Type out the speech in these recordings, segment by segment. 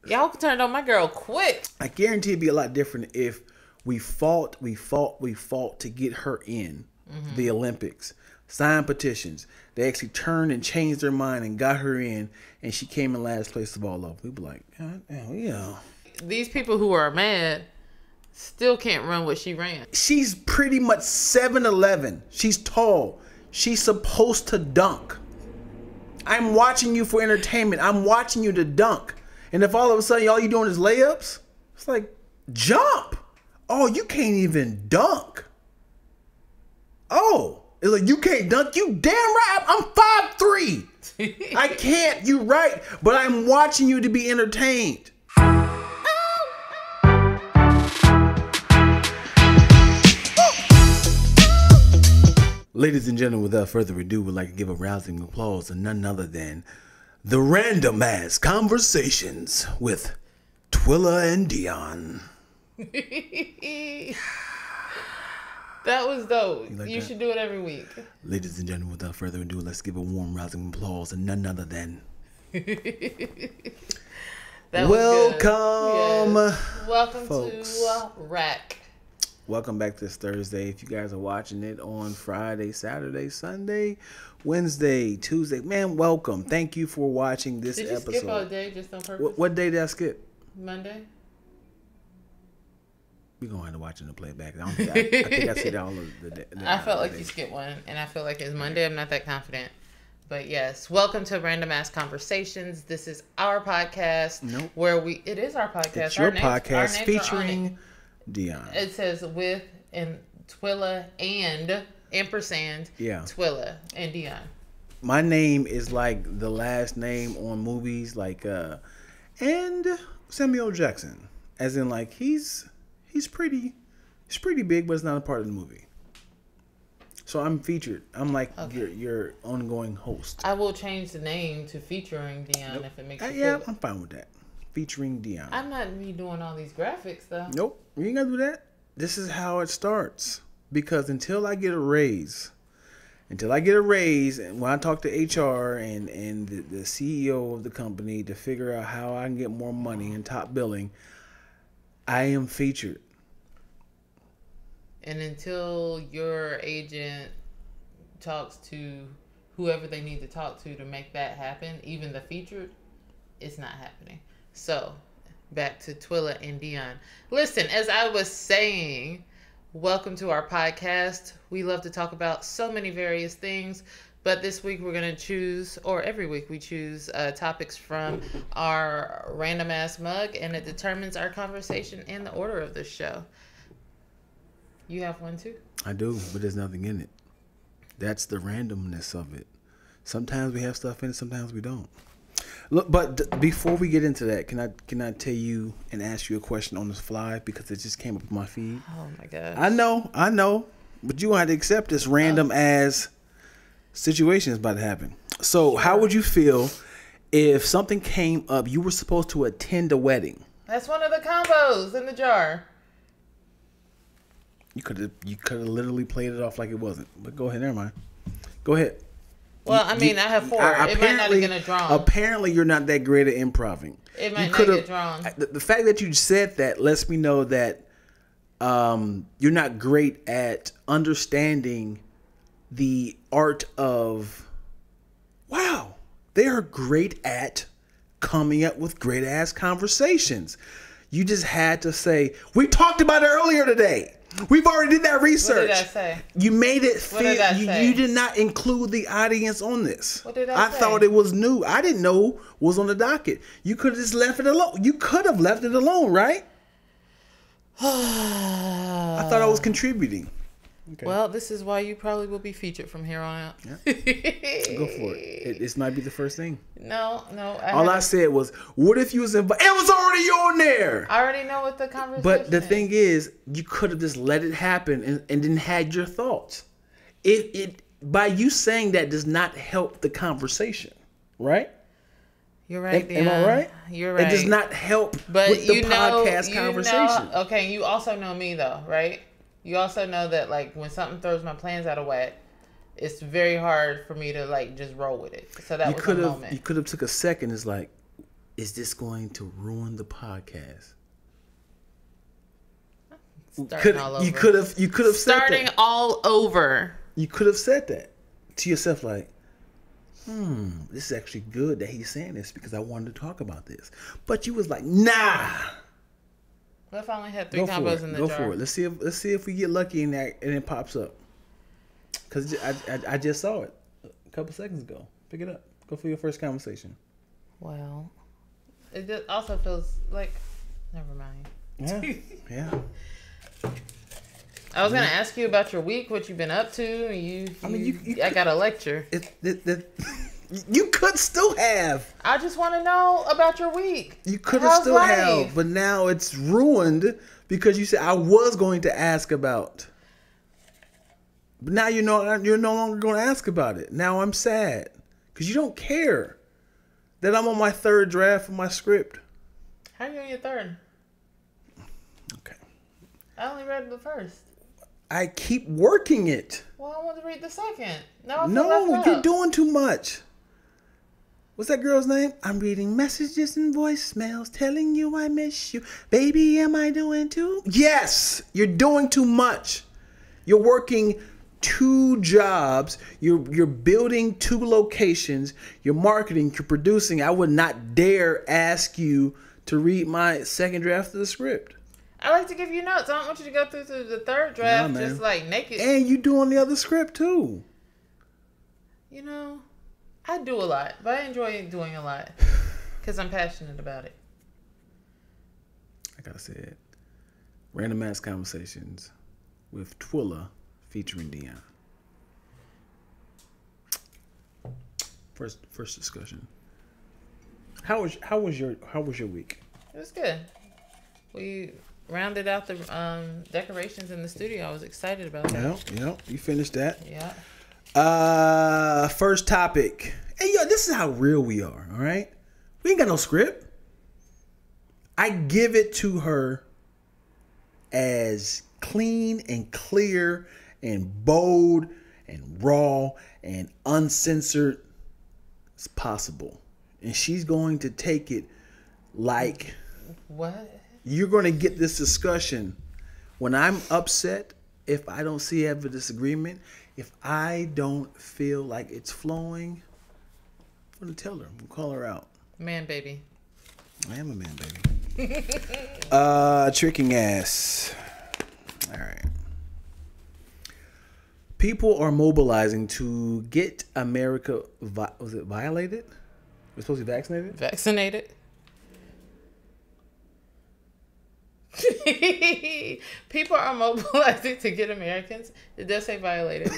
Y'all turned on my girl quick. I guarantee it'd be a lot different if we fought to get her in the Olympics. Signed petitions. They actually turned and changed their mind and got her in, and she came in last place of all of them. We'd be like, yeah. These people who are mad still can't run what she ran. She's pretty much 7'11". She's tall. She's supposed to dunk. I'm watching you for entertainment. I'm watching you to dunk. And if all of a sudden all you doing is layups, it's like, jump. Oh, you can't even dunk. Oh, it's like, you can't dunk. You damn right. I'm 5'3". I can't. You're right. But I'm watching you to be entertained. Ladies and gentlemen, without further ado, we'd like to give a rousing applause to none other than the Random Ass Conversations with Twilla and Dion. That was dope. Like you should do it every week. Ladies and gentlemen, without further ado, let's give a warm rousing applause to none other than welcome. Yes. Welcome folks. to Rack. Welcome back to this Thursday. If you guys are watching it on Friday, Saturday, Sunday, Wednesday, Tuesday, man, welcome. Thank you for watching this episode. Did you skip all day just on purpose? What day did I skip? Monday. We're going to have to watch it and play it back. I think I said all of the day. I felt like you skipped one, and I feel like it's Monday. I'm not that confident. But yes, welcome to Random Ass Conversations. This is our podcast. Nope. Where it is our podcast. It's your podcast our names featuring Dion. It says with and Twilla and ampersand. Yeah. Twilla and Dion. My name is like the last name on movies, like and Samuel Jackson, as in like he's pretty big, but it's not a part of the movie. So I'm featured. I'm like your ongoing host. I will change the name to featuring Dion if it makes you yeah, feel I'm fine with that. Featuring Dion. I'm not me doing all these graphics though. Nope, you ain't gotta do that. This is how it starts. Because until I get a raise, and when I talk to HR and the CEO of the company to figure out how I can get more money and top billing, I am featured. And until your agent talks to whoever they need to talk to make that happen, even the featured, it's not happening. So, back to Twilla and Dion. Listen, as I was saying, welcome to our podcast. We love to talk about so many various things, but this week we're going to choose, or every week we choose topics from our random ass mug, and it determines our conversation and the order of the show. You have one too? I do, but there's nothing in it. That's the randomness of it. Sometimes we have stuff in it, sometimes we don't. Look, but before we get into that, can I tell you and ask you a question on the fly because it just came up on my feed? Oh my gosh. I know, but you want to accept this random as situation is about to happen. So how would you feel if something came up, you were supposed to attend a wedding? That's one of the combos in the jar. You could have literally played it off like it wasn't. But go ahead, never mind. Go ahead. Well, I have 4. It might not get drawn. Apparently, you're not that great at improving. It might not get drawn. The fact that you said that lets me know that you're not great at understanding the art of, wow, they are great at coming up with great ass conversations. You just had to say, we talked about it earlier today. We've already did that research. What did I say? You made it What did I say? You did not include the audience on this. What did I say? I thought it was new. I didn't know was on the docket. You could have just left it alone. You could have left it alone, right? I thought I was contributing. Okay. Well, this is why you probably will be featured from here on out. Yeah. Go for it. This might be the first thing. No. All I said was, what if you was invited? It was already on there. I already know what the conversation But the thing is, you could have just let it happen and then had your thoughts. It by you saying that does not help the conversation, right? You're right. Am I right? You're right. It does not help with the podcast conversation. Okay, you also know me though, right? You also know that like when something throws my plans out of whack, it's very hard for me to like just roll with it. So that was a moment. You could have took a second. It's like, is this going to ruin the podcast? Starting all over. You could have said that. Starting all over. You could have said that to yourself, like, this is actually good that he's saying this because I wanted to talk about this. But you was like, nah. What if I only had 3 combos in the jar? Go for it. Let's see if we get lucky and it pops up. Because I just saw it a couple seconds ago. Pick it up. Go for your first conversation. Well, it just also feels like, never mind. Yeah. I was gonna ask you about your week, what you've been up to. I got a lecture. You could still have. I just want to know about your week. You could have still have, but now it's ruined because you said I was going to ask about. But now you're no longer going to ask about it. Now I'm sad because you don't care that I'm on my 3rd draft of my script. How are you on your 3rd? Okay. I only read the 1st. I keep working it. Well, I want to read the 2nd. No, you're doing too much. What's that girl's name? I'm reading messages and voicemails telling you I miss you. Baby, am I doing too? Yes, you're doing too much. You're working 2 jobs. You're building 2 locations. You're marketing. You're producing. I would not dare ask you to read my 2nd draft of the script. I like to give you notes. I don't want you to go through the 3rd draft just like naked. And you doing the other script too. You know, I do a lot, but I enjoy doing a lot because I'm passionate about it. Like I said, Random Ass Conversations with Twilla featuring Dion. First discussion. How was your week? It was good. We rounded out the decorations in the studio. I was excited about that. Yep. You finished that. Yeah. First topic. Hey, yo, this is how real we are, all right? We ain't got no script. I give it to her as clean and clear and bold and raw and uncensored as possible. And she's going to take it like... What? You're going to get this discussion when I'm upset, if I don't see have a disagreement, if I don't feel like it's flowing, I'm going to tell her. I'm going to call her out. Man, baby. I am a man, baby. Tricking ass. All right. People are mobilizing to get America, was it violated? We're supposed to be vaccinated? Vaccinated. People are mobilizing to get Americans. It does say violated.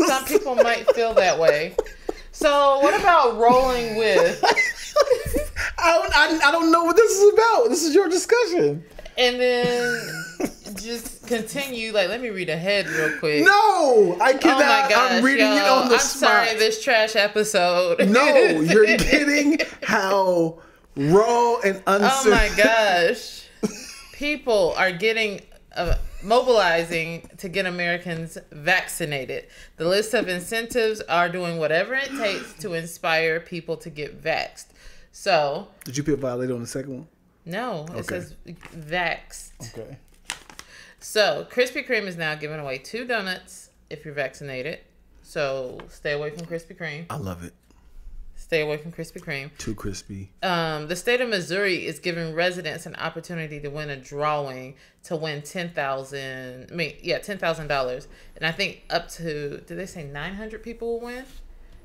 Some people might feel that way. So what about rolling with? I don't know what this is about. This is your discussion. And then just continue. Like, let me read ahead real quick. No, I cannot. Oh my gosh, I'm reading it on the spot. I'm sorry, this trash episode. No, you're getting how raw and uncensored. Oh my gosh. People are getting mobilizing to get Americans vaccinated. The list of incentives are doing whatever it takes to inspire people to get vaxxed. So, did you put violated on the second one? No, it says vaxxed. Okay. So, Krispy Kreme is now giving away 2 donuts if you're vaccinated. So, stay away from Krispy Kreme. I love it. Stay away from Krispy Kreme. Too crispy. The state of Missouri is giving residents an opportunity to win a drawing to win $10,000. And I think up to, did they say 900 people will win?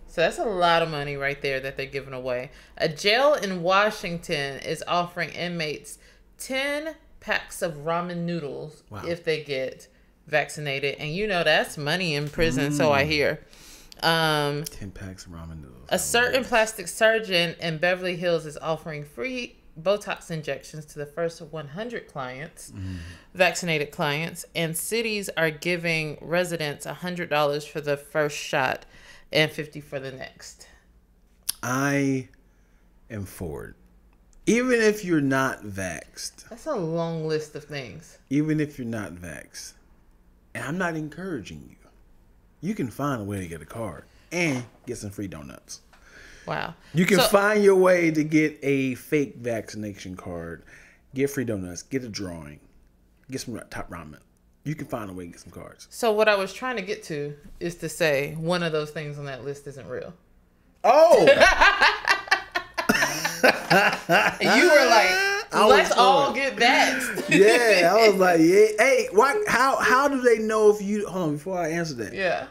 So that's a lot of money right there that they're giving away. A jail in Washington is offering inmates 10 packs of ramen noodles if they get vaccinated. And you know that's money in prison, so I hear. 10 packs of ramen noodles. A certain plastic surgeon in Beverly Hills is offering free Botox injections to the first 100 clients, vaccinated clients, and cities are giving residents $100 for the first shot and $50 for the next. I am for it. Even if you're not vaxxed. That's a long list of things. Even if you're not vaxxed. And I'm not encouraging you. You can find a way to get a card and get some free donuts. Wow. You can find your way to get a fake vaccination card, get free donuts, get a drawing, get some top ramen. You can find a way to get some cards. So what I was trying to get to is to say one of those things on that list isn't real. Oh! You were like, let's all get vaxxed. Yeah, I was like, yeah. Hey, why? How do they know if you? Hold on, before I answer that. Yeah.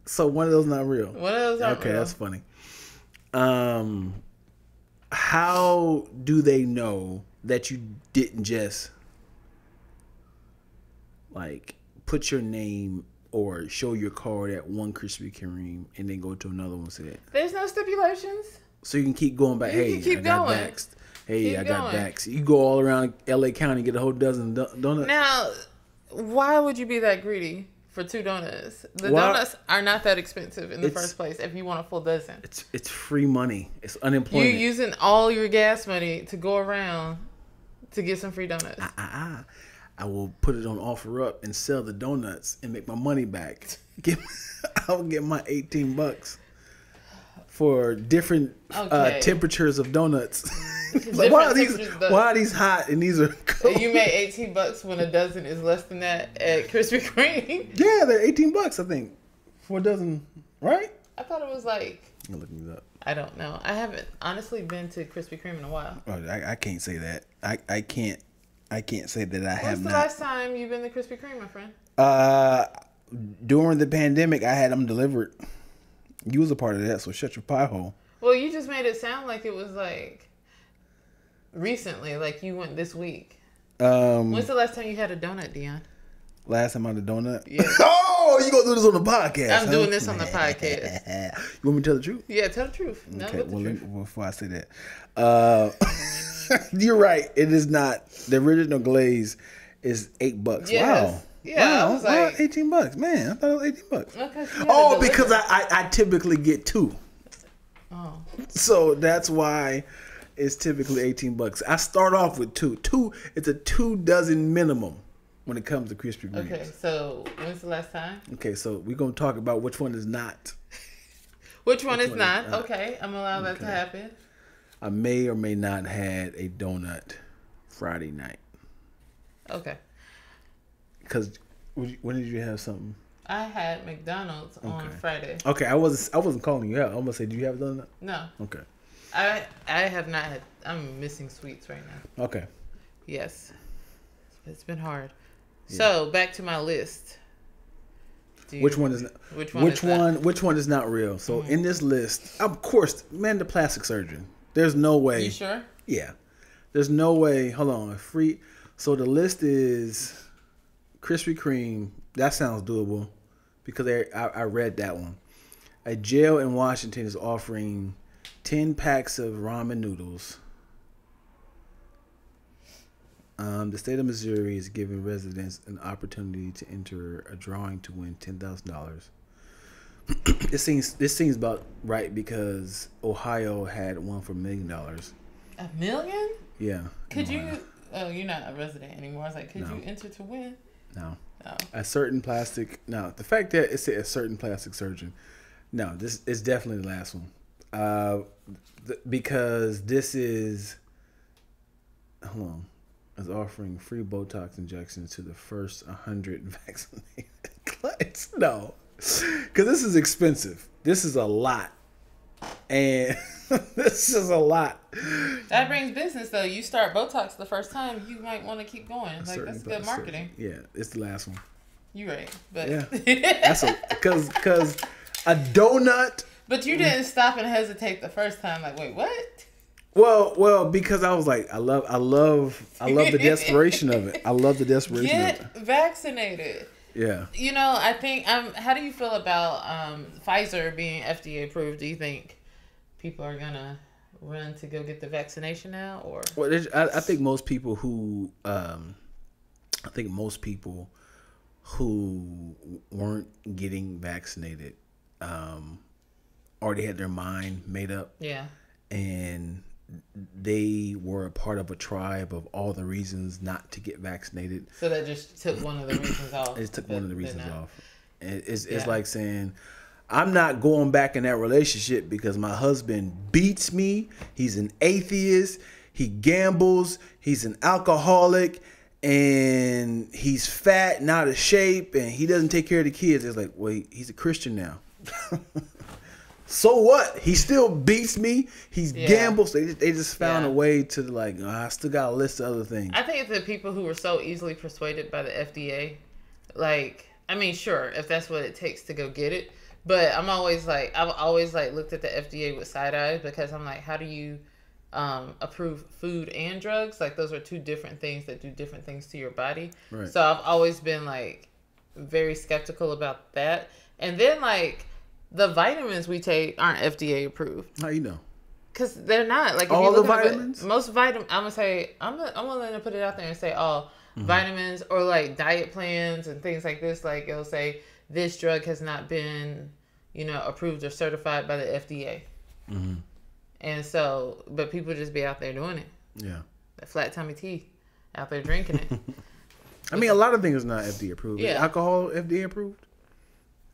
So one of those not real. One of those aren't okay, real. That's funny. How do they know that you didn't just like put your name or show your card at one Krispy Kreme and then go to another one and say that? There's no stipulations. So you can keep going back. Hey, keep I got going. vaxxed. Hey, Keep I got going. vaxxed. You go all around LA County, get a whole dozen donuts. Now, why would you be that greedy for 2 donuts? The donuts are not that expensive in the first place if you want a full dozen. It's free money. It's unemployment. You're using all your gas money to go around to get some free donuts. I will put it on OfferUp and sell the donuts and make my money back. I'll get my $18 for different temperatures of donuts. Like, why are these hot and these are cold? You made $18 when a dozen is less than that at Krispy Kreme. Yeah, they're $18, I think, for a dozen, right? I thought it was like. I'm looking it up. I don't know. I haven't honestly been to Krispy Kreme in a while. Oh, I can't say that. I can't say that I have not. When's the last time you've been to Krispy Kreme, my friend? During the pandemic, I had them delivered. You was a part of that, so shut your pie hole. Well, you just made it sound like it was like recently, like you went this week. When's the last time you had a donut, Dion? Last time I had a donut? Yeah. Oh, you gonna do this on the podcast? I'm doing this on the podcast. You want me to tell the truth? Yeah, tell the truth. Okay, before I say that, you're right. It is not. The original glaze is $8. Yes. Wow. Yeah, wow. I was like $18, man. I thought it was $18. Okay, oh, because I typically get 2. Oh. So that's why it's typically $18. I start off with 2. It's a 2 dozen minimum when it comes to Krispy Kreme. Okay, so when's the last time? Okay, so we're gonna talk about which one is not. Which one is not? Okay, I'm allowing that to happen. I may or may not had a donut Friday night. Okay. Because when did you have something? I had McDonald's on Friday. Okay, I wasn't calling you out. I'm gonna say, do you have a donut? No. Okay. I have not had. I'm missing sweets right now. Okay. Yes. It's been hard. Yeah. So back to my list. Which one is not real? So in this list, of course, man, the plastic surgeon. There's no way. You sure? Yeah. There's no way. Hold on. Free. So the list is Krispy Kreme. That sounds doable because I read that one. A jail in Washington is offering 10 packs of ramen noodles. The state of Missouri is giving residents an opportunity to enter a drawing to win $10,000. This seems about right because Ohio had one for $1 million. $1 million? Yeah. Could you? Oh, you're not a resident anymore. I was like, could you enter to win? No. Oh. A certain plastic. No, the fact that it said a certain plastic surgeon. No, this is definitely the last one. Because this is. Hold on. Is offering free Botox injections to the first 100 vaccinated clients. No, because this is expensive. This is a lot, and this is a lot. That brings business though. You start Botox the first time, you might want to keep going. Like that's good marketing. Yeah, it's the last one. You're right, but yeah, that's because a donut. But you didn't stop and hesitate the first time. Like, wait, what? Well, because I was like, I love the desperation of it. I love the desperation of it. Get vaccinated. Yeah. You know, I think. How do you feel about Pfizer being FDA approved? Do you think people are gonna run to go get the vaccination now, or? Well, I think most people who, weren't getting vaccinated, already had their mind made up. Yeah. And they were a part of a tribe of all the reasons not to get vaccinated. So that just took one of the reasons off. It took one of the reasons off. And it's like saying, I'm not going back in that relationship because my husband beats me. He's an atheist. He gambles. He's an alcoholic. And he's fat and out of shape. And he doesn't take care of the kids. It's like, wait, he's a Christian now. So what? He still beats me. He's gambles. They just found a way to like, oh, I still got a list of other things. I think it's the people who were so easily persuaded by the FDA. Like, I mean, sure, if that's what it takes to go get it. But I've always looked at the FDA with side eyes because I'm like, how do you approve food and drugs? Like, those are two different things that do different things to your body. Right. So I've always been like very skeptical about that. And then like the vitamins we take aren't FDA approved. How you know? Because they're not. Like, if all you look the vitamins? Most vitamins, I'm willing to put it out there and say all vitamins or like diet plans and things like this. Like, it'll say this drug has not been, approved or certified by the FDA. Mm-hmm. And so, but people just be out there doing it. Yeah. That flat tummy tea, out there drinking it. I mean, a lot of things are not FDA approved. Yeah. Is alcohol FDA approved?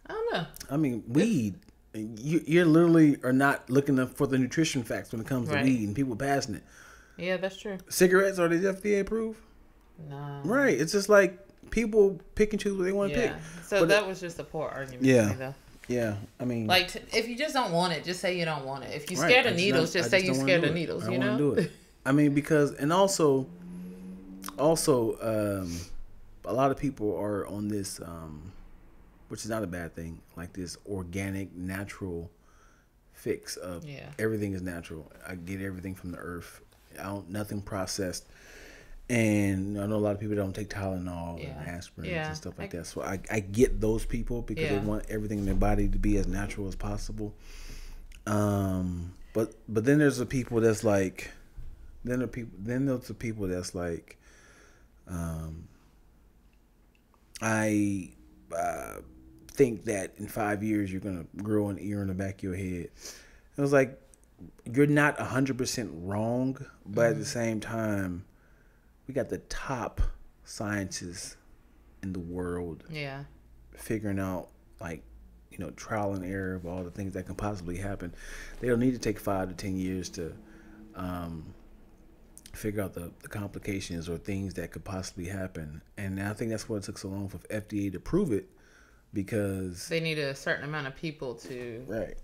I don't know. I mean, weed. You literally are not looking for the nutrition facts when it comes to weed and people passing it. Yeah, that's true. Cigarettes, are they FDA approved? No. Right. It's just like people pick and choose what they want to pick. So but that was just a poor argument to me, though. Yeah, I mean, like, if you just don't want it, just say you don't want it. If you're scared of needles, just say you're scared of needles. I don't want to do it. I mean, because, and also, a lot of people are on this, which is not a bad thing, like this organic, natural fix of everything is natural. I get everything from the earth. Nothing processed. And I know a lot of people don't take Tylenol and aspirin and stuff like that. So I get those people because they want everything in their body to be as natural as possible. But then there's the people that's like, there's the people that's like, I think that in 5 years you're gonna grow an ear in the back of your head. It was like, you're not 100% wrong, but at the same time, we got the top scientists in the world figuring out, like, trial and error of all the things that can possibly happen. They don't need to take 5 to 10 years to figure out the complications or things that could possibly happen. And I think that's why it took so long for FDA to prove it, because they need a certain amount of people to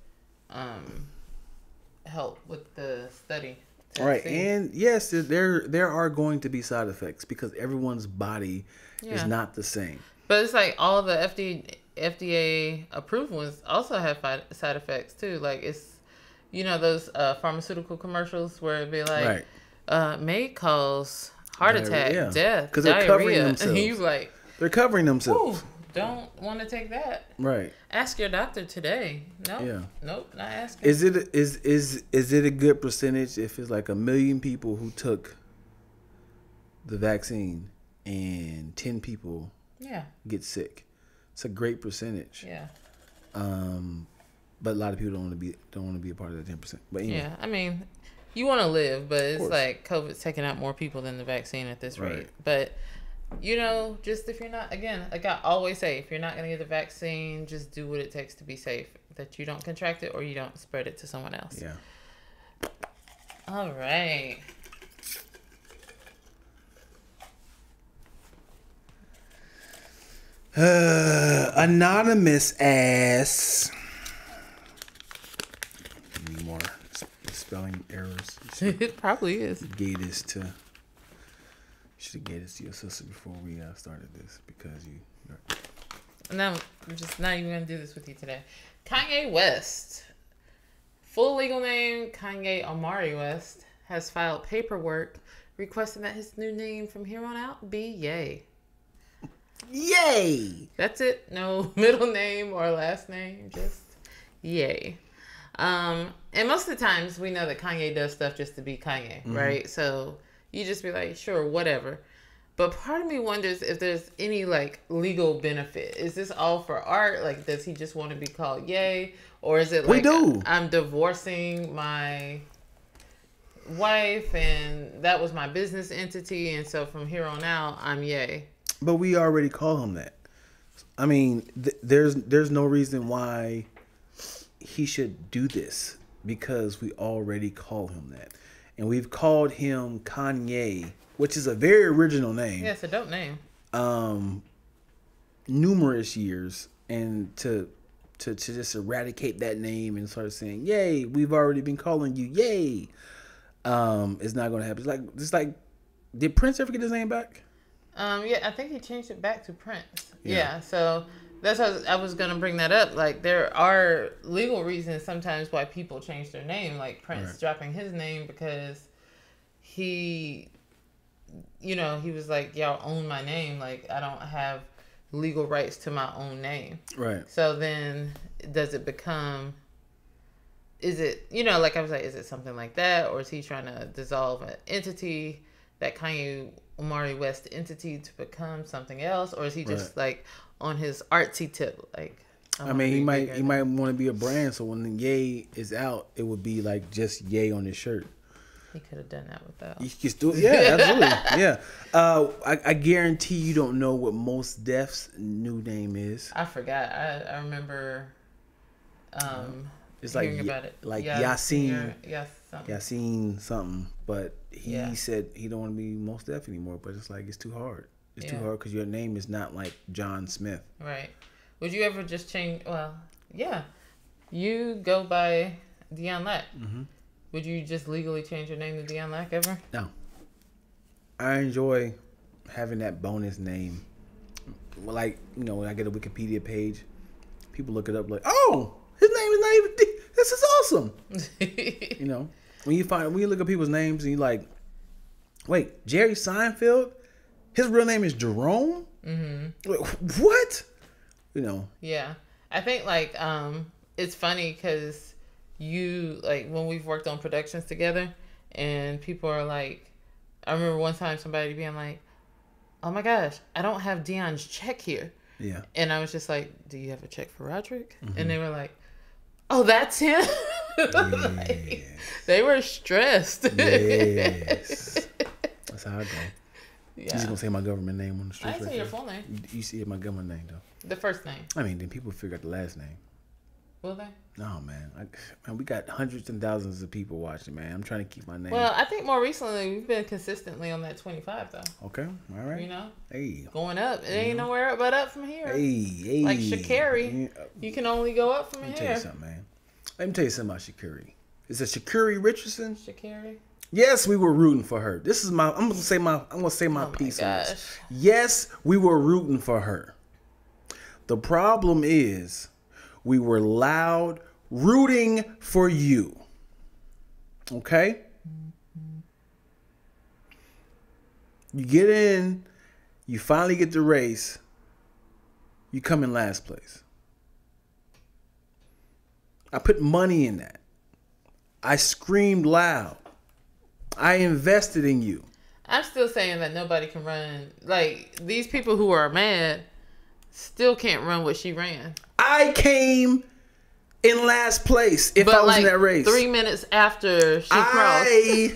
help with the study. Right, and yes, there are going to be side effects because everyone's body is not the same. But it's like all the FDA approved ones also have side effects too. Like, it's, those pharmaceutical commercials where it'd be like, may cause heart attack, death, because they're covering themselves. You like, they're covering themselves. Don't want to take that. Right. Ask your doctor today. Nope. Yeah. Nope. Not asking. Is it a good percentage if it's like 1 million people who took the vaccine and 10 people get sick? It's a great percentage. Yeah. But a lot of people don't want to be a part of that 10%. But anyway. Yeah, I mean, you want to live, but it's like COVID's taking out more people than the vaccine at this rate. But just if you're not, again, like I always say, if you're not going to get the vaccine, just do what it takes to be safe, that you don't contract it or you don't spread it to someone else. Yeah. All right. Anonymous ass. Any more spelling errors? It probably is. Should have gave this to your sister before we started this, because No, I'm just not even going to do this with you today. Kanye West, full legal name Kanye Omari West, has filed paperwork requesting that his new name from here on out be Ye. Yay! That's it. No middle name or last name, just Ye. And most of the times we know that Kanye does stuff just to be Kanye, right? So you just be like, sure, whatever. But part of me wonders if there's any like legal benefit. Is this all for art? Like, does he just want to be called Ye? Or is it like, I'm divorcing my wife and that was my business entity, and so from here on out I'm Ye? But we already call him that. I mean, there's no reason why he should do this because we already call him that. And we've called him Kanye, which is a very original name. Yeah, it's a dope name. Numerous years, and to just eradicate that name and start saying, "Yay, we've already been calling you, yay," it's not going to happen. It's like, did Prince ever get his name back? Yeah, I think he changed it back to Prince. Yeah, so that's how I was gonna bring that up. Like, there are legal reasons sometimes why people change their name, like Prince dropping his name because he, he was like, "Y'all own my name. Like, I don't have legal rights to my own name." Right. So then, does it become? Is it like I was like, is it something like that, or is he trying to dissolve an entity, that Kanye Omari West entity, to become something else, or is he just like on his artsy tip? Like, I mean, he might want to be a brand, so when the Ye is out, it would be like just Ye on his shirt. He could have done that without. You can still, yeah, absolutely, yeah. I guarantee you don't know what Mos Def's new name is. I forgot. I remember. It's like about it. Like Yasin something, but he said he don't want to be Mos Def anymore. But it's like, it's too hard. It's too hard because your name is not like John Smith. Right. Would you ever just change? Well, yeah. You go by Dion Lack. Mm-hmm. Would you just legally change your name to Dion Lack ever? No. I enjoy having that bonus name. Like, when I get a Wikipedia page, people look it up like, oh, his name is not even. This is awesome. When you look at people's names and you like, wait, Jerry Seinfeld, his real name is Jerome. Mm-hmm. What? Yeah, I think like it's funny because when we've worked on productions together, and people are like, I remember one time somebody being like, "Oh my gosh, I don't have Dion's check here." Yeah, and I was just like, "Do you have a check for Roderick?" Mm-hmm. And they were like, "Oh, that's him." Like, they were stressed. Yes, that's how I go. Yeah. You just gonna say my government name on the street? I didn't say your full name. You see my government name though. The first name. I mean, then people figure out the last name. Will they? No, man. We got hundreds and thousands of people watching, man. I'm trying to keep my name. Well, I think more recently we've been consistently on that 25 though. Okay, all right. Hey, going up. It ain't nowhere but up from here. Hey. Like Sha'Carri, you can only go up from here. Let me tell you something, man. Let me tell you something about Sha'Carri. Is it Sha'Carri Richardson? Sha'Carri. Yes, we were rooting for her. This is I'm gonna say my piece on this. Yes, we were rooting for her. The problem is, we were loud rooting for you. Okay? You get in, you finally get the race, you come in last place. I put money in that. I screamed loud. I invested in you. I'm still saying that nobody can run. Like, these people who are mad still can't run what she ran. I came in last place if I was in that race. 3 minutes after she crossed. I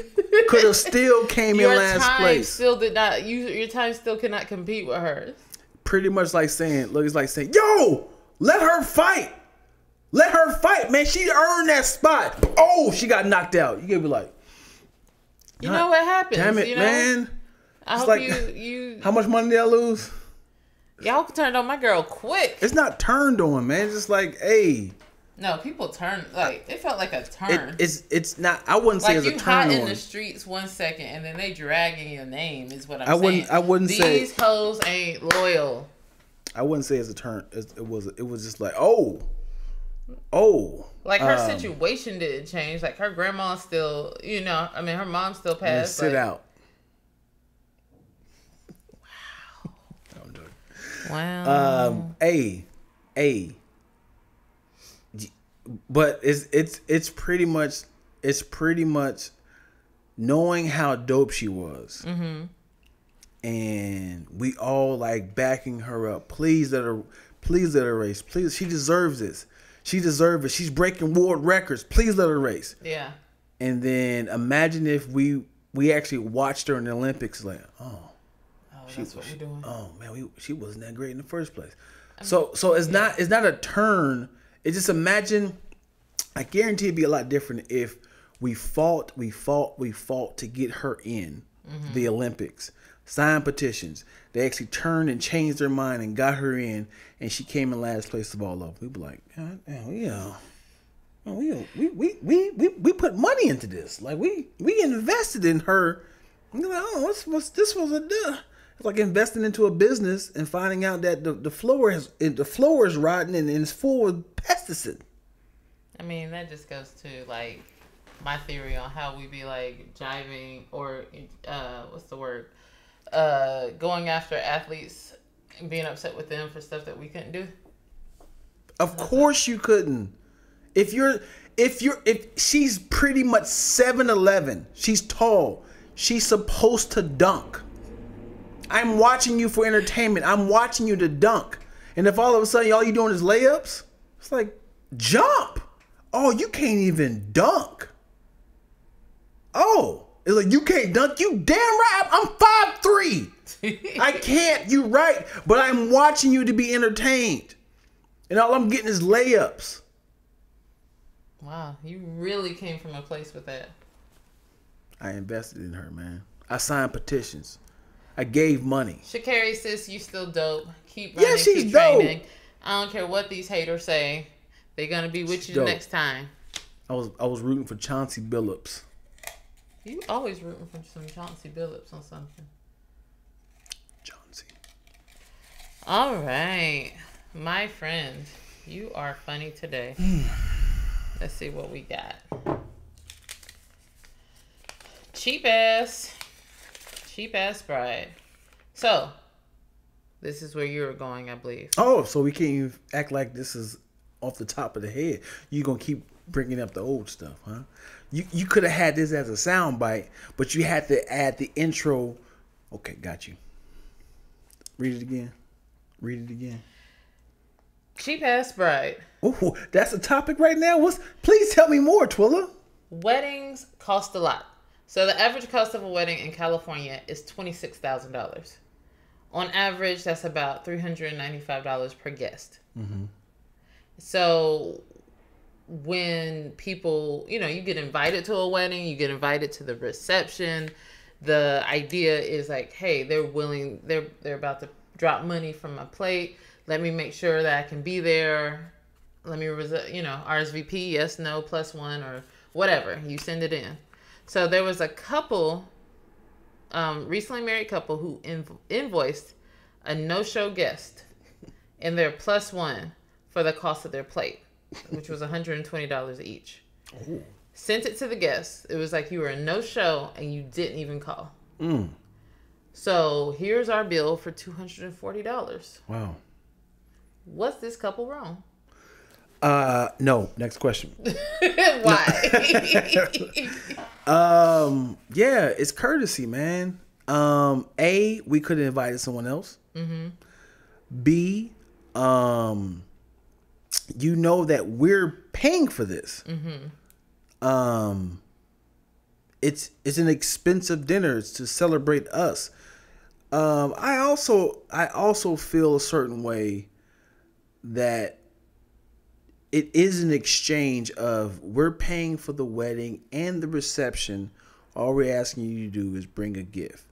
could have still came in last place. Still did not. Your time still cannot compete with hers. Pretty much like saying, it's like saying, yo, let her fight. Let her fight, man. She earned that spot. Oh, she got knocked out. You gotta be like, you know what happens. Damn it, man. I hope you. How much money did I lose? Y'all turned on my girl quick. It's not turned on, man. It's just like, hey. No, people turned. Like, it felt like a turn. It's not. I wouldn't say it's a turn on. Like, you hot in the streets 1 second, and then they dragging your name is what I'm saying. I wouldn't say. These hoes ain't loyal. I wouldn't say it's a turn. It was just like, oh. Like, her situation didn't change. Like, her grandma still, her mom still passed. Sit out. Wow. But it's pretty much knowing how dope she was. Mm-hmm. And we all like backing her up. Please let her race. Please, she deserves this. She deserves it. She's breaking world records. Please let her race. Yeah. And then imagine if we actually watched her in the Olympics. Like, that's what we're doing. Oh man, she wasn't that great in the first place. So it's not a turn. It's just imagine. I guarantee it'd be a lot different if we fought to get her in the Olympics. Signed petitions. They actually turned and changed their mind and got her in, and she came in last place of all of them. We'd be like, God damn, we put money into this. Like we invested in her. You're like, oh, what's this was a duh. It's like investing into a business and finding out that the floor is rotten and it's full of pesticide. I mean, that just goes to like my theory on how we be like jiving or what's the word? Going after athletes and being upset with them for stuff that we couldn't do. Of course you couldn't. If she's pretty much 7'11", she's tall. She's supposed to dunk. I'm watching you for entertainment. I'm watching you to dunk. And if all of a sudden all you doing is layups, it's like, jump. Oh, you can't even dunk. Oh, it's like, you can't dunk? You damn right. I'm 5'3". I can't. You're right. But I'm watching you to be entertained. And all I'm getting is layups. Wow, you really came from a place with that. I invested in her, man. I signed petitions. I gave money. Sha'Carri, sis, you still dope. Keep running, she's keep dope. training. I don't care what these haters say. They're gonna be with you the next time. I was rooting for Chauncey Billups. You always rooting for some Chauncey Billups on something. Chauncey. All right, my friend, you are funny today. Let's see what we got. Cheap ass bride. So, this is where you're going, I believe. Oh, so we can't even act like this is off the top of the head. You're going to keep bringing up the old stuff, huh? You could have had this as a sound bite, but you had to add the intro. Okay, got you. Read it again. Cheap ass bride. Oh, that's a topic right now. Please tell me more, Twilla. Weddings cost a lot. So the average cost of a wedding in California is $26,000. On average, that's about $395 per guest. Mm-hmm. So when people, you get invited to a wedding, you get invited to the reception, the idea is like, hey, they're about to drop money from my plate. Let me make sure that I can be there. Let me, RSVP, yes, no, +1 or whatever. You send it in. So there was a couple, recently married couple who invoiced a no-show guest in their +1 for the cost of their plate, which was $120 each. Ooh. Sent it to the guests. It was like you were a no-show and you didn't even call. Mm. So here's our bill for $240. Wow. Was this couple wrong? No. Next question. Why? Yeah, it's courtesy, man. A, we could have invited someone else. Mm-hmm. B, that we're paying for this. Mm-hmm. It's an expensive dinner. It's to celebrate us. I also feel a certain way that it is an exchange of we're paying for the wedding and the reception. All we're asking you to do is bring a gift.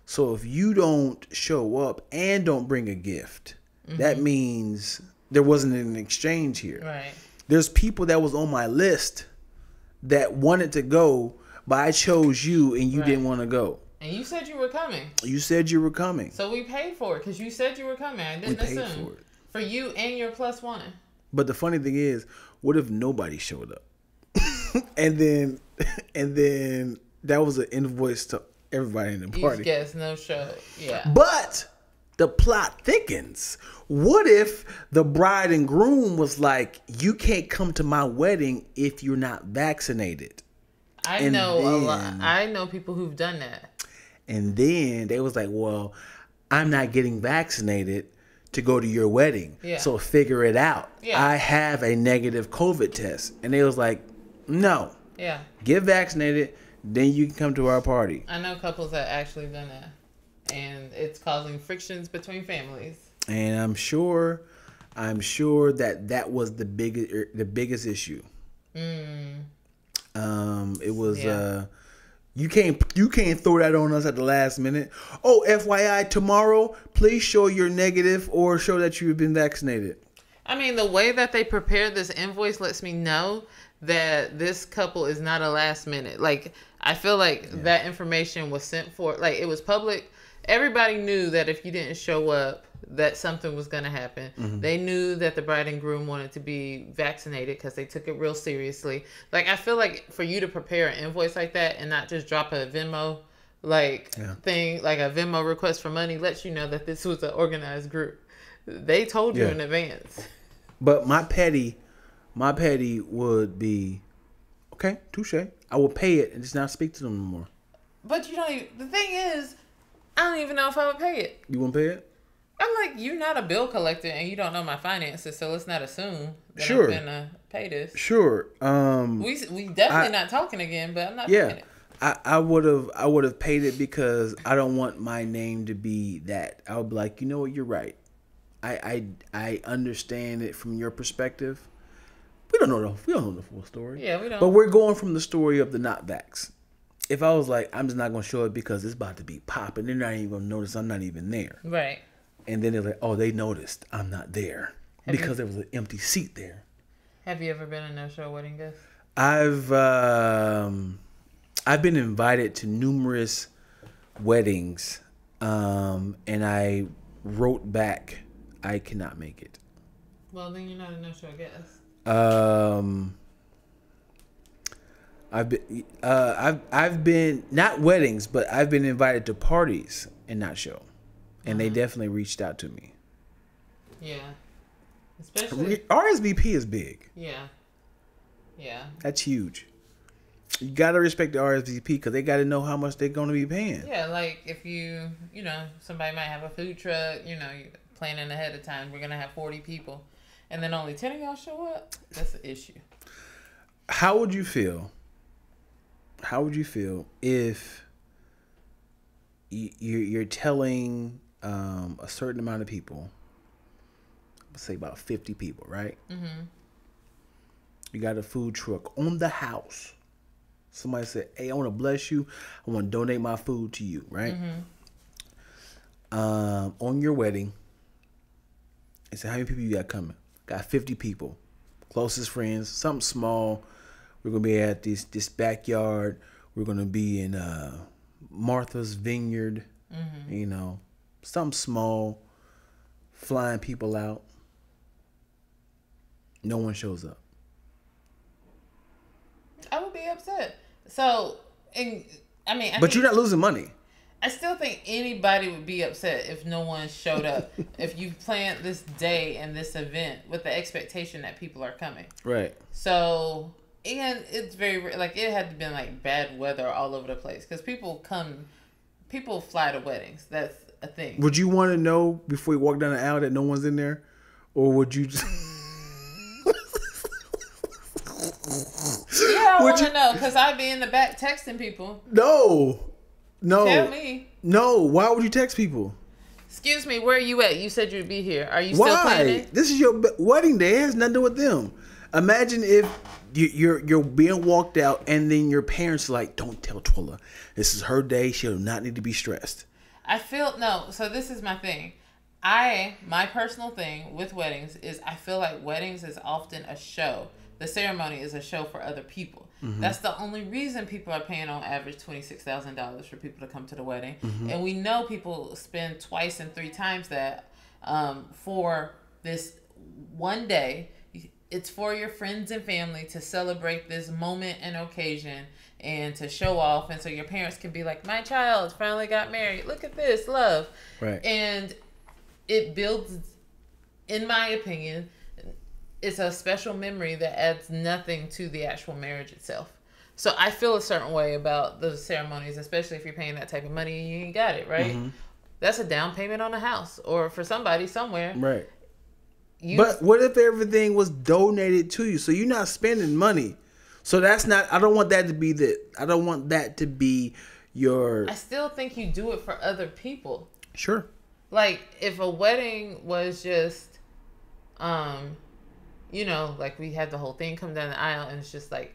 So if you don't show up and don't bring a gift, mm-hmm. that means there wasn't an exchange here. Right. There's people that was on my list that wanted to go, but I chose you and you right. didn't want to go. And you said you were coming. You said you were coming. So we paid for it because you said you were coming. I didn't assume. For it. For you and your +1. But the funny thing is, what if nobody showed up? and then that was an invoice to everybody in the party. Each guest, no show. Yeah. But the plot thickens. What if the bride and groom was like, you can't come to my wedding if you're not vaccinated? I know a lot. I know people who've done that. And then they was like, well, I'm not getting vaccinated to go to your wedding. Yeah. So figure it out. Yeah. I have a negative COVID test. And they was like, no. Yeah. Get vaccinated, then you can come to our party. I know couples that actually done that. And it's causing frictions between families. And I'm sure I'm sure that was the biggest issue. It was you can't throw that on us at the last minute. Oh, FYI, tomorrow, please show your negative or show that you've been vaccinated. I mean, the way that they prepared this invoice lets me know that this couple is not a last minute. Like, I feel like that information was sent for, like, it was public. Everybody knew that if you didn't show up, that something was going to happen. They knew that the bride and groom wanted to be vaccinated because they took it real seriously. Like, I feel like for you to prepare an invoice like that and not just drop a Venmo thing, like a Venmo request for money, lets you know that this was an organized group. They told you in advance. But my petty would be, okay, touche. I will pay it and just not speak to them no more. But you don't even, the thing is, I don't even know if I would pay it. You won't pay it? I'm like, you're not a bill collector and you don't know my finances, so let's not assume that I'm gonna pay this. Sure. We definitely not talking again, but I'm not paying it. I would have paid it because I don't want my name to be that. I would be like, you know what, you're right. I understand it from your perspective. We don't know the full story. Yeah, we don't. But we're going from the story of the not vax. If I was like, I'm just not gonna show it because it's about to be popping, they're not even gonna notice I'm not even there. Right. And then they're like, oh, they noticed I'm not there because there was an empty seat there. Have you ever been a no-show wedding guest? I've been invited to numerous weddings, and I wrote back, I cannot make it. Well, then you're not a no-show guest. I've been not weddings, but I've been invited to parties and not show. And they definitely reached out to me. Yeah. Especially RSVP is big. Yeah. Yeah. That's huge. You gotta respect the RSVP because they gotta know how much they're gonna be paying. Yeah, like if somebody might have a food truck, you're planning ahead of time, we're gonna have 40 people, and then only 10 of y'all show up. That's the issue. How would you feel? How would you feel if you're telling a certain amount of people, let's say about 50 people, right? Mm-hmm. You got a food truck on the house. Somebody said, hey, I want to bless you. I want to donate my food to you, right? Mm-hmm. On your wedding, they said, how many people you got coming? Got 50 people. Closest friends, something small. We're going to be at this backyard. We're going to be in Martha's Vineyard, something small, flying people out. No one shows up. I would be upset. So, but you're not losing money. I still think anybody would be upset if no one showed up. If you planned this day and this event with the expectation that people are coming. Right. So, and it's very, like, it had to been like bad weather all over the place. Because people fly to weddings. That's a thing. Would you want to know before you walk down the aisle that no one's in there? Or would you just... Yeah, I want to know because I'd be in the back texting people. No. Tell me. No. Why would you text people? Excuse me, where are you at? You said you'd be here. Are you still planning? This is your wedding day. It has nothing to do with them. Imagine if you're being walked out and then your parents are like, don't tell Twilla. This is her day. She'll not need to be stressed. So this is my thing. My personal thing with weddings is I feel like weddings is often a show. The ceremony is a show for other people. Mm-hmm. That's the only reason people are paying on average $26,000 for people to come to the wedding. Mm-hmm. And we know people spend twice and 3 times that for this one day. It's for your friends and family to celebrate this moment and occasion and to show off. And so your parents can be like, my child finally got married. Look at this, love. Right. And it builds, in my opinion, it's a special memory that adds nothing to the actual marriage itself. So I feel a certain way about those ceremonies, especially if you're paying that type of money and you ain't got it, right? Mm-hmm. That's a down payment on a house or for somebody somewhere. Right. But what if everything was donated to you? So you're not spending money. So that's not, I don't want that to be your... I still think you do it for other people. Sure. Like if a wedding was just You know, like we had the whole thing come down the aisle, and it's just like,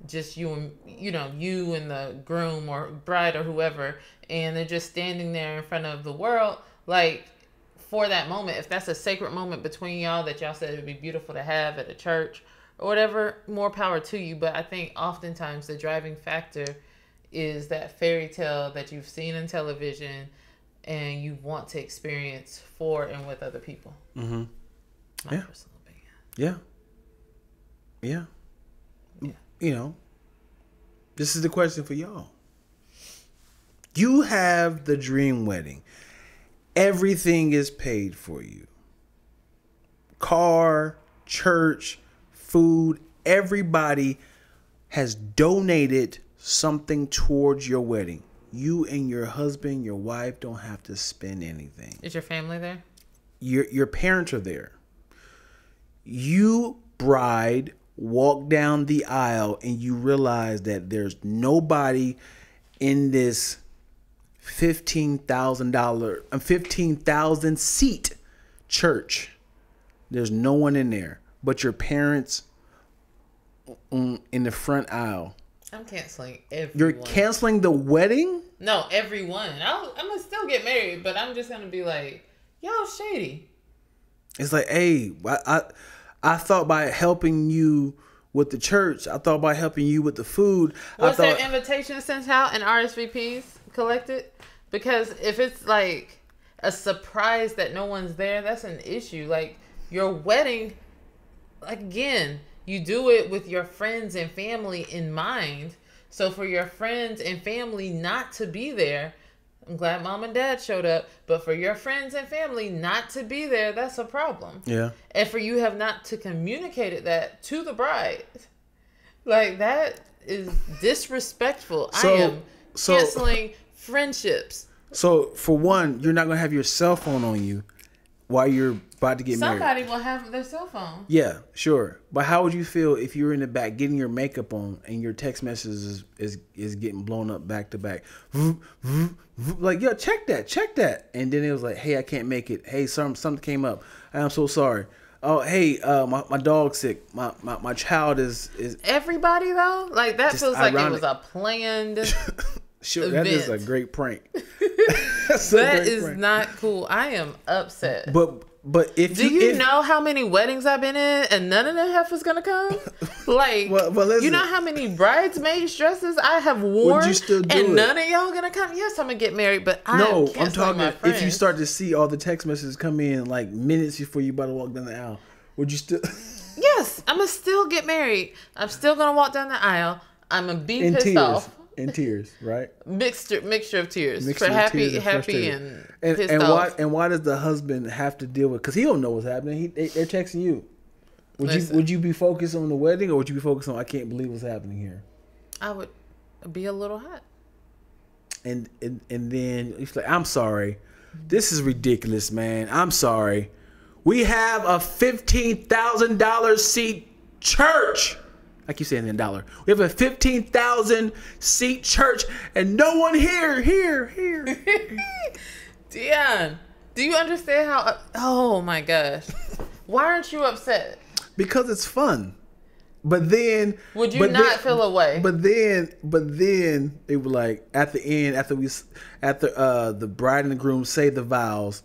just you and, you know, you and the groom or bride or whoever, and they're just standing there in front of the world, like, for that moment. If that's a sacred moment between y'all that y'all said it would be beautiful to have at a church or whatever, more power to you. But I think oftentimes the driving factor is that fairy tale that you've seen in television and you want to experience for and with other people. Mm-hmm. My Yeah. personal opinion. Yeah. Yeah. You know, this is the question for y'all. You have the dream wedding. Everything is paid for you. Car, church, food, everybody has donated something towards your wedding. You and your husband, your wife don't have to spend anything. Is your family there? Your parents are there. You, bride, walk down the aisle and you realize that there's nobody in this $15,000 seat church. There's no one in there but your parents in the front aisle. I'm canceling everyone. You're canceling the wedding? No, everyone. I'm gonna still get married, but I'm just gonna be like, y'all shady. It's like, hey, I thought by helping you with the church, I thought by helping you with the food. Was there invitations sent out and RSVPs collected? Because if it's like a surprise that no one's there, that's an issue. Like your wedding, again, you do it with your friends and family in mind. So for your friends and family not to be there, I'm glad mom and dad showed up, but for your friends and family not to be there, that's a problem. Yeah. And for you have not to communicated that to the bride, like that is disrespectful. I am canceling friendships. So for one, you're not going to have your cell phone on you while you're about to get married. Somebody will have their cell phone. Yeah, sure. But how would you feel if you were in the back getting your makeup on and your text messages is getting blown up back to back? Like, yo, check that. And then it was like, hey, I can't make it. Hey, something came up. I'm so sorry. Oh, hey, my dog's sick. My child is Everybody though, like that feels ironic. like it was a planned sure, that is a great prank. That is not cool. I am upset. But if do you know how many weddings I've been in and none of them heifers gonna come? Like, well, you know how many bridesmaid dresses I have worn and none of y'all gonna come? Yes, I'm gonna get married, but I'm talking if you start to see all the text messages come in like minutes before you about to walk down the aisle, would you still? Yes, I'm gonna still get married. I'm still gonna walk down the aisle. I'm gonna be pissed off. In tears, right? Mixture of tears. Happy and pissed off. Why does the husband have to deal with? Because he don't know what's happening. They're texting you. Would you be focused on the wedding, or would you be focused on I can't believe what's happening here? I would be a little hot. And then he's like, I'm sorry, this is ridiculous, man. I'm sorry. We have a $15,000 seat church. I keep saying $1. We have a 15,000 seat church and no one here. Dion, do you understand how? Oh my gosh, why aren't you upset? Because it's fun. But then, would you not feel away? But then it was like at the end, after the bride and the groom say the vows,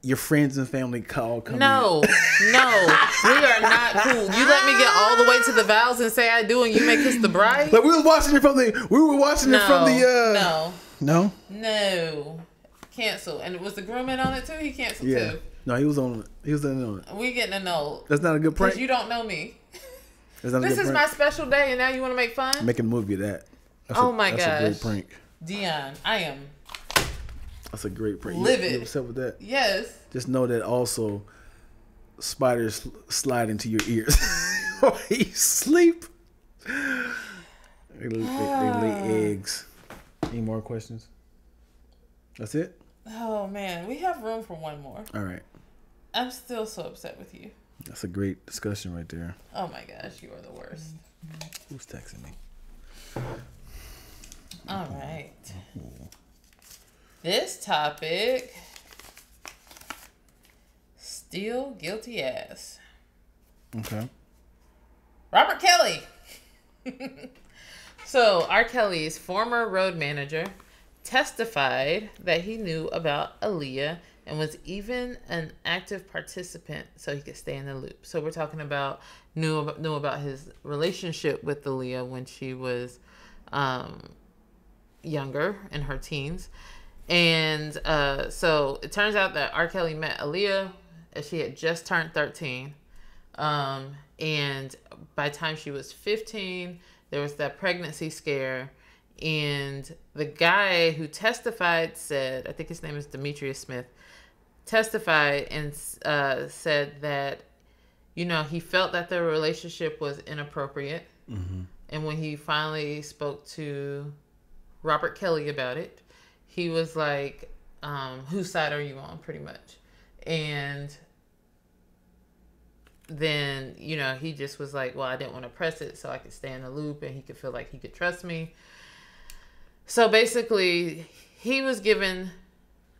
your friends and family come No, we are not cool. You let me get all the way to the vows and say I do, and you make us the bride. Like we were watching it from the. No. Cancel. And was the groom in on it too? He canceled too. No, he was on it. We getting a no. That's not a good prank. Because you don't know me. This is my special day, and now you want to make fun? Make a movie of that. That's a great prank. Dion, I am. That's a great prank. Livid. You upset with that? Yes. Just know that also spiders slide into your ears while you sleep. They lay eggs. Any more questions? That's it? Oh, man. We have room for one more. All right. I'm still so upset with you. That's a great discussion right there. Oh, my gosh. You are the worst. Who's texting me? All right. This topic Still guilty as. Okay. Robert Kelly. So, R. Kelly's former road manager testified that he knew about Aaliyah and was even an active participant so he could stay in the loop. So we're talking about knew about his relationship with Aaliyah when she was younger, in her teens. And so it turns out that R. Kelly met Aaliyah as she had just turned 13. And by the time she was 15, there was that pregnancy scare. And the guy who testified said, I think his name is Demetrius Smith, testified and said that, he felt that the relationship was inappropriate. Mm-hmm. And when he finally spoke to Robert Kelly about it, he was like, whose side are you on, pretty much? And then, he just was like, well, I didn't want to press it so I could stay in the loop and he could feel like he could trust me. So basically, he was given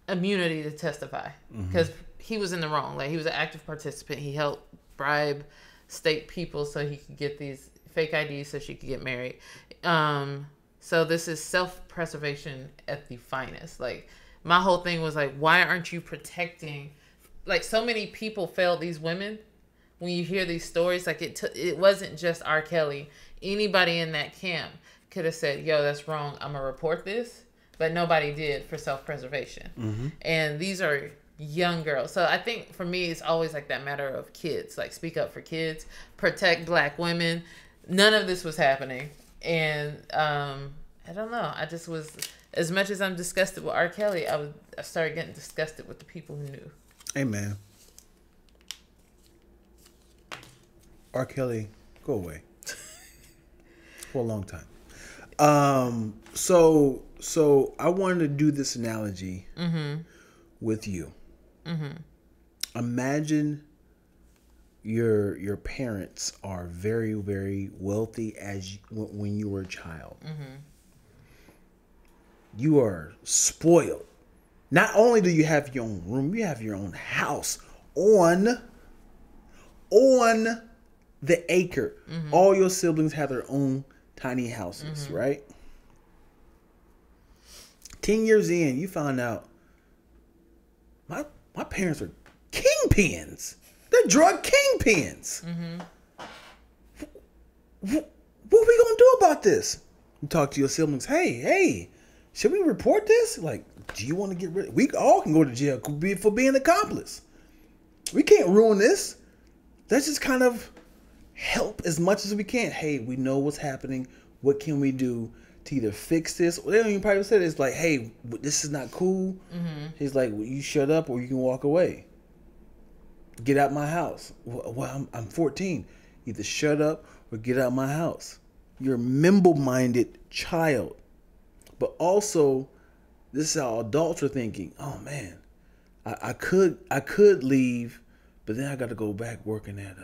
immunity to testify because he was in the wrong. Like, he was an active participant. He helped bribe state people so he could get these fake IDs so she could get married. So this is self-preservation at the finest. Like, my whole thing was like, why aren't you protecting? Like, so many people failed these women. When you hear these stories, like it wasn't just R. Kelly. Anybody in that camp could have said, yo, that's wrong, I'm going to report this. But nobody did for self-preservation. Mm-hmm. And these are young girls. So I think for me, it's always like that matter of kids. Like, speak up for kids, protect Black women. None of this was happening. And I don't know. I just was, as much as I'm disgusted with R. Kelly, I started getting disgusted with the people who knew. Amen. R. Kelly, go away. For a long time. So I wanted to do this analogy with you. Mm-hmm. Imagine your parents are very, very wealthy when you were a child. Mm-hmm. You are spoiled. Not only do you have your own room, you have your own house on the acre. Mm-hmm. All your siblings have their own tiny houses, right? 10 years in, you found out my parents are kingpins. They're drug kingpins. Mm-hmm. What are we gonna do about this? You talk to your siblings. Hey, should we report this? Like, do you want to get rid? We all can go to jail for being an accomplice. We can't ruin this. Let's just kind of help as much as we can. Hey, we know what's happening. What can we do to either fix this? They don't even probably say this. Like, hey, this is not cool. Mm-hmm. He's like, well, you shut up or you can walk away. Get out my house. Well, I'm 14. Either shut up or get out my house. You're a nimble-minded child. But also, this is how adults are thinking. Oh man, I could leave, but then I got to go back working at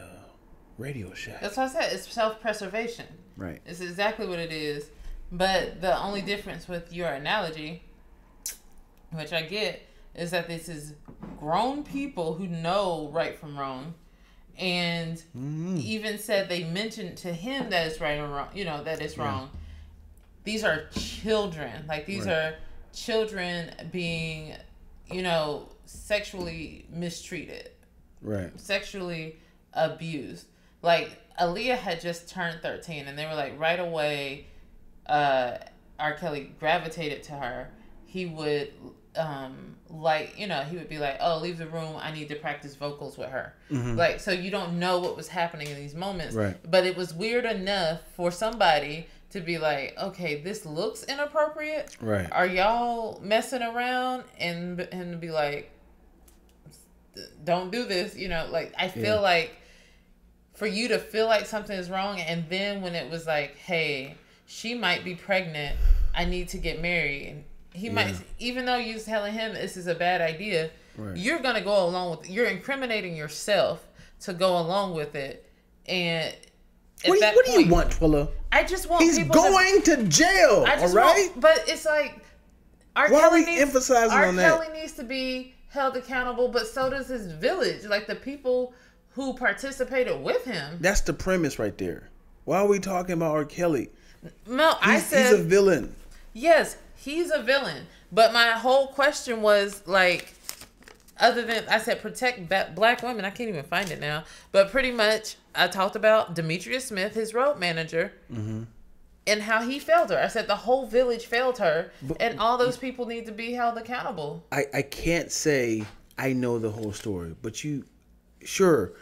Radio Shack. That's what I said. It's self-preservation. Right. It's exactly what it is. But the only difference with your analogy, which I get, is that this is grown people who know right from wrong, and even said they mentioned to him that it's right or wrong. That it's wrong. These are children. Like, these are children being, sexually mistreated. Right. Sexually abused. Like, Aaliyah had just turned 13, and they were like, right away, R. Kelly gravitated to her. He would, he would be like, oh, leave the room. I need to practice vocals with her. Mm-hmm. Like, so you don't know what was happening in these moments. Right. But it was weird enough for somebody to be like, okay, this looks inappropriate. Right. Are y'all messing around? And him to be like, don't do this. I feel like for you to feel like something is wrong, and then when it was like, hey, she might be pregnant, I need to get married. And he might, even though you're telling him this is a bad idea, you're going to go along with it. You're incriminating yourself to go along with it. And what do you want, Twilla? I just want He's going to jail, all right? But it's like, R. Kelly needs to be held accountable, but so does his village. Like the people who participated with him. That's the premise right there. Why are we talking about R. Kelly? No, He's a villain. Yes, he's a villain. But my whole question was like, other than I said protect black women, I can't even find it now. But pretty much, I talked about Demetrius Smith, his road manager, and how he failed her. I said the whole village failed her, and all those people need to be held accountable. I can't say I know the whole story, but sure.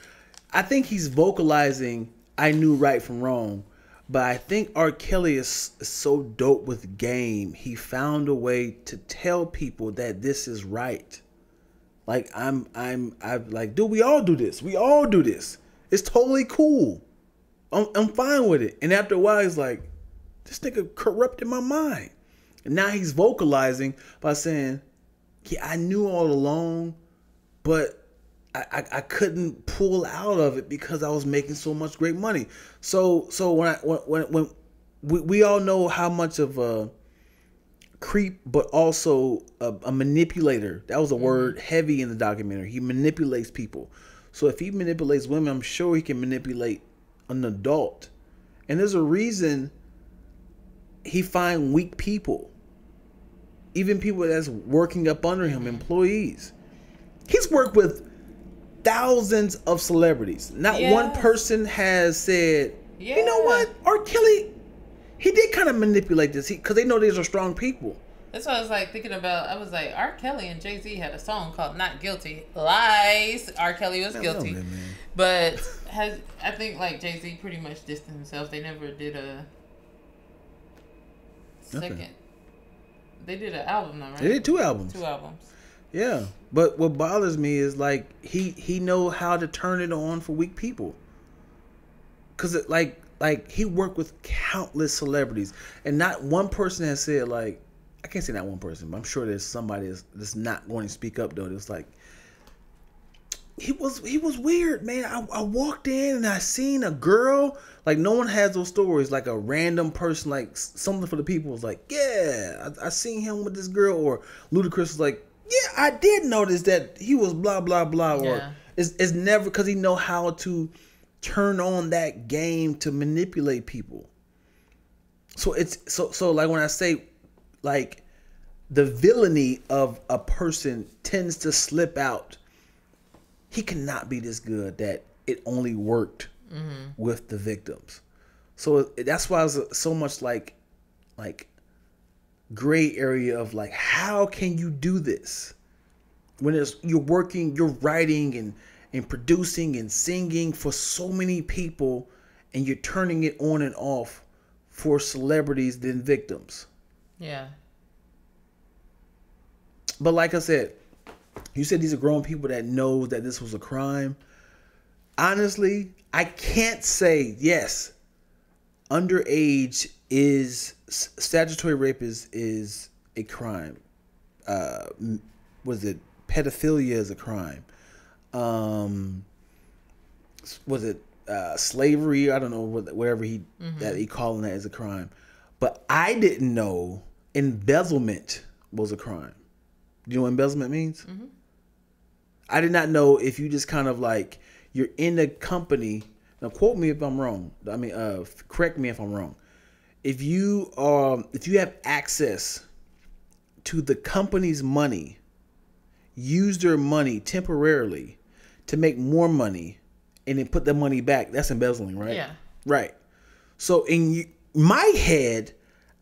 I think he's vocalizing I knew right from wrong, but I think R. Kelly is so dope with game. He found a way to tell people that this is right. Like I'm like, dude, we all do this. We all do this. It's totally cool. I'm fine with it. And after a while, he's like, this nigga corrupted my mind. And now he's vocalizing by saying, yeah, I knew all along, but I couldn't pull out of it because I was making so much great money. So when we all know how much of a creep, but also a manipulator. That was a word heavy in the documentary. He manipulates people. So if he manipulates women, I'm sure he can manipulate an adult. And there's a reason he find weak people, even people that's working up under him, employees. He's worked with thousands of celebrities. Not one person has said, you know what, R. Kelly, he did kind of manipulate this because they know these are strong people. That's what I was like thinking about. I was like, R. Kelly and Jay-Z had a song called "Not Guilty." Lies. R. Kelly was guilty, but I think like Jay-Z pretty much distanced himself. They never did a second. Okay. They did an album, though, right? They did 2 albums. 2 albums. Yeah, but what bothers me is like he know how to turn it on for weak people. Cause like he worked with countless celebrities, and not one person has said like, I can't say not one person, but I'm sure there's somebody that's not going to speak up though. It's like he was weird, man. I walked in and I seen a girl. Like no one has those stories. Like a random person, like something for the people was like, yeah, I seen him with this girl, or Ludacris was like, yeah, I did notice that he was blah blah blah, or it's never, because he know how to turn on that game to manipulate people. So it's so like when I say like the villainy of a person tends to slip out. He cannot be this good that it only worked with the victims. So that's why it's so much like gray area of like, how can you do this when you're working, you're writing and producing and singing for so many people, and you're turning it on and off for celebrities than victims. Yeah. But like I said, you said these are grown people that know that this was a crime. Honestly, I can't say yes. Underage statutory rape is a crime. Was it pedophilia is a crime? Was it slavery? I don't know, whatever that he calling that is a crime. But I didn't know embezzlement was a crime. Do you know what embezzlement means? Mm-hmm. I did not know if you just kind of like, you're in a company. Now, quote me if I'm wrong. I mean, correct me if I'm wrong. If you have access to the company's money, use their money temporarily to make more money, and then put the money back, that's embezzling, right? Yeah. Right. So in my head,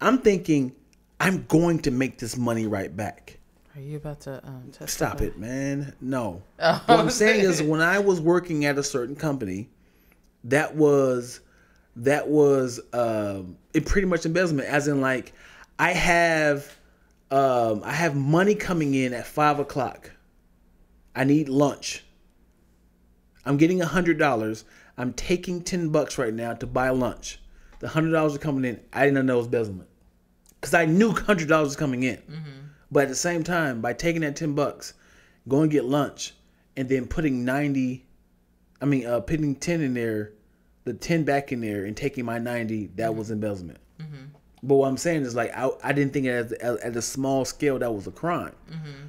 I'm thinking, I'm going to make this money right back. Are you about to stop it, man? No. Oh, what I'm saying is, when I was working at a certain company, that was it pretty much embezzlement, as in like I have money coming in at 5:00. I need lunch. I'm getting $100. I'm taking $10 right now to buy lunch. The $100 are coming in. I didn't know it was embezzlement because I knew $100 was coming in. Mm-hmm. But at the same time, by taking that $10, going to get lunch, and then putting putting 10 in there, the 10 back in there, and taking my 90, that was embezzlement. Mm-hmm. But what I'm saying is, like, I didn't think at a small scale that was a crime. Mm-hmm.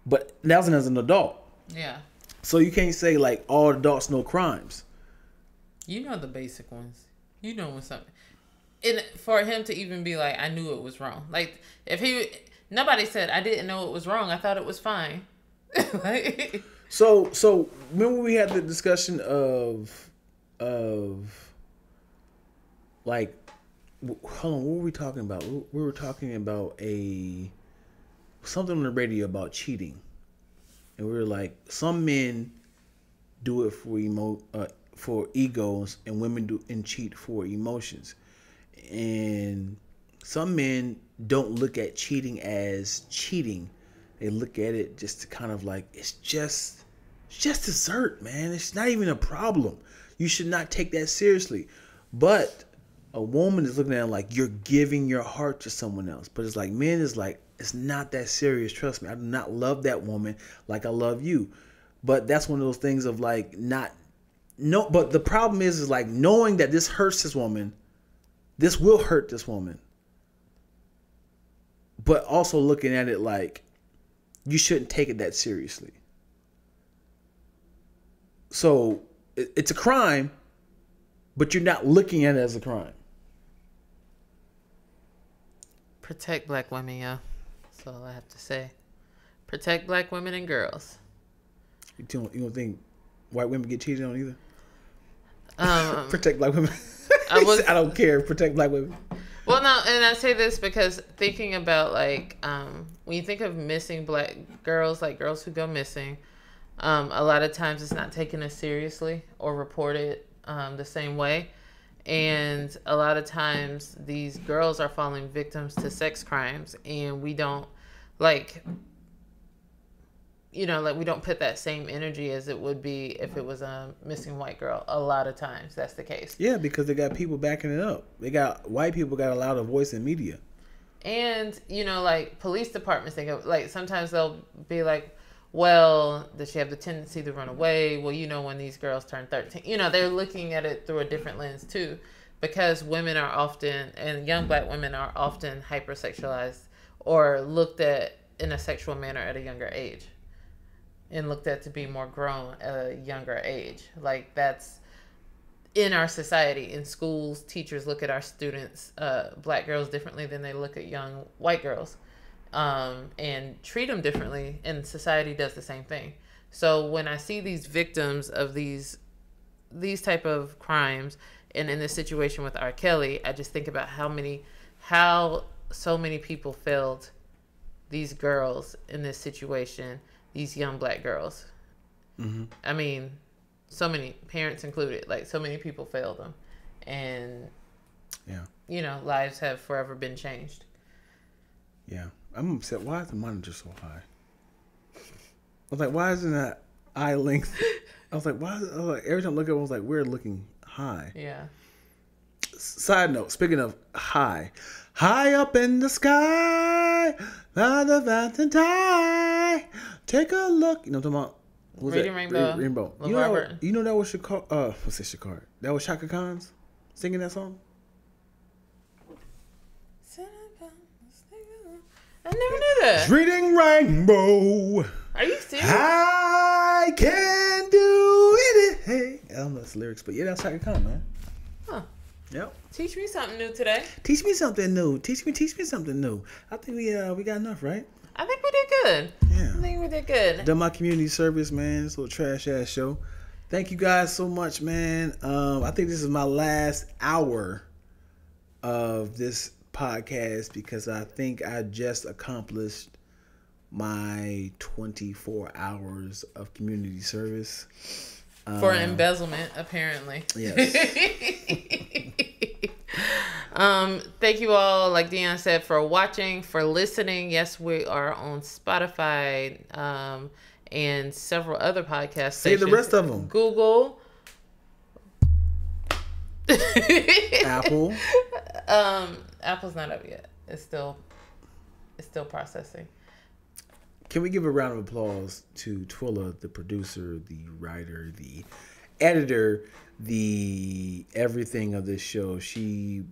But that was as an adult. Yeah. So you can't say like all adults know crimes. You know the basic ones. You know when something. And for him to even be like, I knew it was wrong. Like, if he... Nobody said, I didn't know it was wrong. I thought it was fine. Like, So remember we had the discussion of like, hold on, what were we talking about? We were talking about something on the radio about cheating. And we were like, some men do it for egos, and women do and cheat for emotions. And some men don't look at cheating as cheating. They look at it just to kind of like, it's just dessert, man. It's not even a problem. You should not take that seriously. But a woman is looking at it like you're giving your heart to someone else. But it's like, men is like, it's not that serious. Trust me. I do not love that woman like I love you. But that's one of those things of like but the problem is like knowing that this hurts this woman, this will hurt this woman. But also looking at it like you shouldn't take it that seriously. So it's a crime, but you're not looking at it as a crime. protect black women, yeah. That's all I have to say. Protect black women and girls. You don't think white women get cheated on either? Protect black women. I don't care. Protect black women. Well, no, and I say this because thinking about like when you think of missing black girls, like girls who go missing, a lot of times it's not taken as seriously or reported the same way. And a lot of times these girls are falling victims to sex crimes, and we don't we don't put that same energy as it would be if it was a missing white girl. A lot of times that's the case. Yeah, because they got people backing it up. White people got a louder voice in media. And, like police departments think of, like, sometimes they'll be like, well, does she have the tendency to run away? Well, when these girls turn 13, they're looking at it through a different lens too, because women are often, and young black women are often hypersexualized or looked at in a sexual manner at a younger age. And looked at to be more grown at a younger age. Like, that's in our society. In schools, teachers look at our students, black girls, differently than they look at young white girls, and treat them differently. And society does the same thing. So when I see these victims of these type of crimes, and in this situation with R. Kelly, I just think about how so many people failed these girls in this situation. These young black girls. Mm-hmm. I mean, so many parents included, like so many people failed them. And, lives have forever been changed. Yeah. I'm upset. Why is the monitor so high? I was like, why isn't that eye length? I was like, every time I look at it, I was like, we're looking high. Yeah. Side note, speaking of high up in the sky, by the Valentine. Take a look. You know what I'm talking about? Who's Reading that? Rainbow. Rainbow. You know that was Sha'Carri. That was Shaka Khan's singing that song? I never knew that. Reading Rainbow. Are you serious? I can do it. Hey. I don't know the lyrics, but yeah, that's Shaka Khan, man. Huh. Yep. Teach me something new today. Teach me something new. Teach me something new. I think we got enough, right? I think we did good. Yeah. I think we did good. Done my community service, man. This little trash ass show. Thank you guys so much, man. I think this is my last hour of this podcast because I think I just accomplished my 24 hours of community service. For embezzlement, apparently. Yes. Thank you all, like Dion said, for watching, for listening. Yes, we are on Spotify and several other podcast Say stations. the rest of them. Google. Apple. Apple's not up yet. It's still processing. Can we give a round of applause to Twilla, the producer, the writer, the editor, the everything of this show? She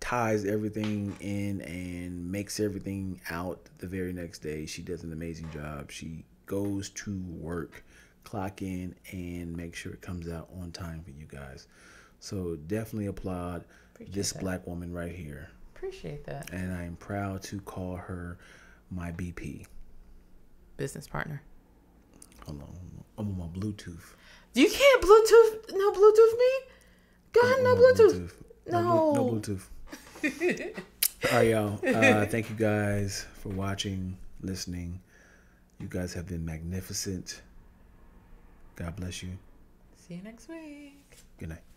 ties everything in and makes everything out the very next day. She does an amazing job. She goes to work, clock in, and make sure it comes out on time for you guys. So definitely applaud this black woman right here. Appreciate that. And I am proud to call her my BP. Business partner. Hold on. I'm on my Bluetooth. You can't Bluetooth. No Bluetooth me? Go ahead, no Bluetooth. No Bluetooth. All right, y'all. Thank you guys for watching, listening. You guys have been magnificent. God bless you. See you next week. Good night.